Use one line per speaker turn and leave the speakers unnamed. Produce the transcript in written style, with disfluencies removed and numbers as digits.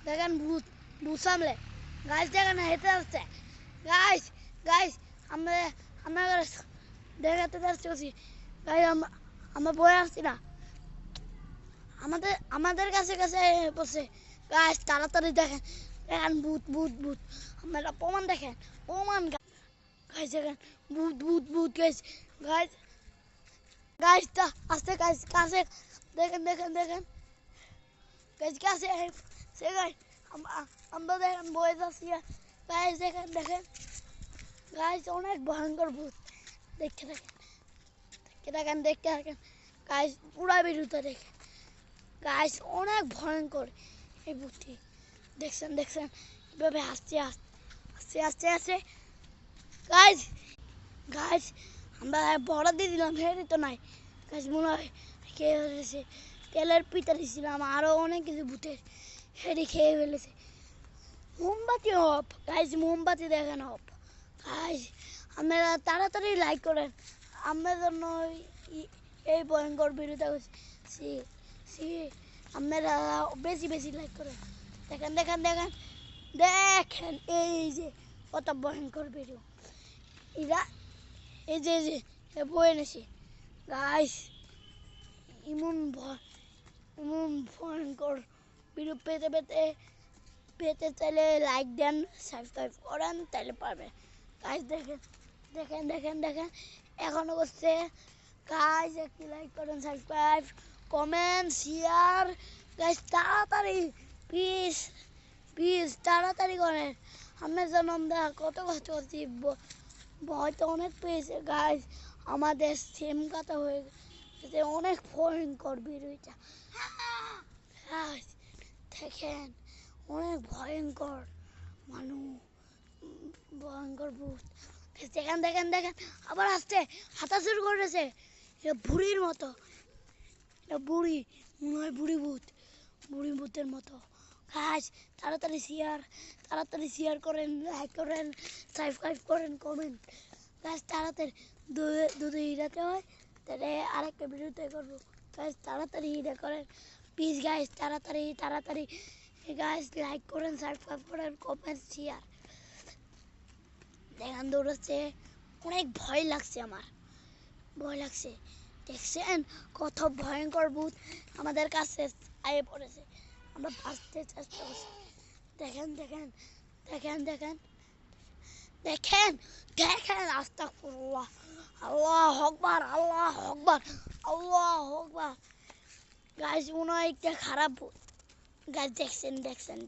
দেখেন ভূত ভূত সামলে গাছ দেখেন হেঁটে আসছে গাছ গাছ আমরা আমরা দেখাতে যাচ্ছি গাছ আমরা বয়ে আসছি না আমাদের আমাদের কাছে কাছে বসে গাছ তাড়াতাড়ি দেখেন দেখেন ভূত ভূত ভূত আপনারা প্রমাণ দেখেন প্রমাণ গাছ দেখেন ভূত ভূত ভূত গাছ গাছ গাছটা আস্তে গাছ কাছে দেখেন দেখেন দেখেন গাছ কাছে সে গাছ আমরা দেখেন বয়ে যাচ্ছি গাছ দেখেন দেখেন গাছ অনেক ভয়ঙ্কর ভূত দেখতে থাকেন দেখতে থাকেন দেখতে থাকেন গাছ পুরা বিরুদ্ধে দেখেন গাছ অনেক ভয়ঙ্কর এই ভূতটি দেখছেন দেখছেন কিভাবে আসছে আসছে আসছে আসছে গাছ গাছ আমরা বড় দিয়ে দিলাম হেরে তো নাই গাছ মনে হয় খেয়ে ফেলেছে তেলের পিঠা দিয়েছিলাম আরও অনেক কিছু ভূতের হেরে খেয়ে ফেলেছে মোমবাতি অফ গাছ মোমবাতি দেখেন অফ গাছ আপনারা তাড়াতাড়ি লাইক করেন আমরা জন্য এই ভয়ঙ্কর ভিডিওটা করছি আপনারা বেশি বেশি লাইক করেন দেখেন দেখেন দেখেন দেখেন এই যে কত ভয়ঙ্কর ভিডিও এরা এই যে বয়ে এনেছি গাইস এমন ভয়ঙ্কর ভিডিও পেতে পেতে পেতে চাইলে লাইক দেন সাবস্ক্রাইব করেন তাহলে পারবেন গাইস দেখেন দেখেন দেখেন দেখেন এখনো করছে গাইস একটু লাইক করেন সাবস্ক্রাইব কমেন্ট শেয়ার গাইস তাড়াতাড়ি প্লিজ প্লিজ তাড়াতাড়ি করেন আপনার জন্য আমরা কত কষ্ট করছি হয়তো অনেক পেয়েছে গাইস আমাদের সেম কথা হয়ে গেছে অনেক ভয়ঙ্কর ভিডিওটা দেখেন অনেক ভয়ঙ্কর মানুষ ভয়ঙ্কর ভূত দেখেন দেখেন দেখেন আবার আসছে হাঁটা শুরু করেছে এটা বুড়ির মতো এটা বুড়ি মনে হয় বুড়ি ভূতের মতো গাছ তাড়াতাড়ি শেয়ার করেন লাইক করেন সাবস্ক্রাইব করেন কমেন্ট গাছ তাড়াতাড়ি দুধে হিরাতে হয় তাহলে আরেকটা ভিডিওতে করবো গাছ তাড়াতাড়ি হিরা করেন প্লিজ গাছ তাড়াতাড়ি গাছ লাইক করেন সাবস্ক্রাইব করেন কমেন্ট শেয়ার দেখেন দৌড়াচ্ছে অনেক ভয় লাগছে আমার ভয় লাগছে দেখছেন কত ভয়ঙ্কর ভূত আমাদের কাছে আয়ে পড়েছে আমরা বাঁচতে চেষ্টা করছি দেখেন দেখেন দেখেন দেখেন দেখেন দেখেন আস্তাগফিরুল্লাহ আল্লাহু আকবার আল্লাহু আকবার আল্লাহু আকবার গাইস মনে হয় একটা খারাপ ভূত গাইস দেখছেন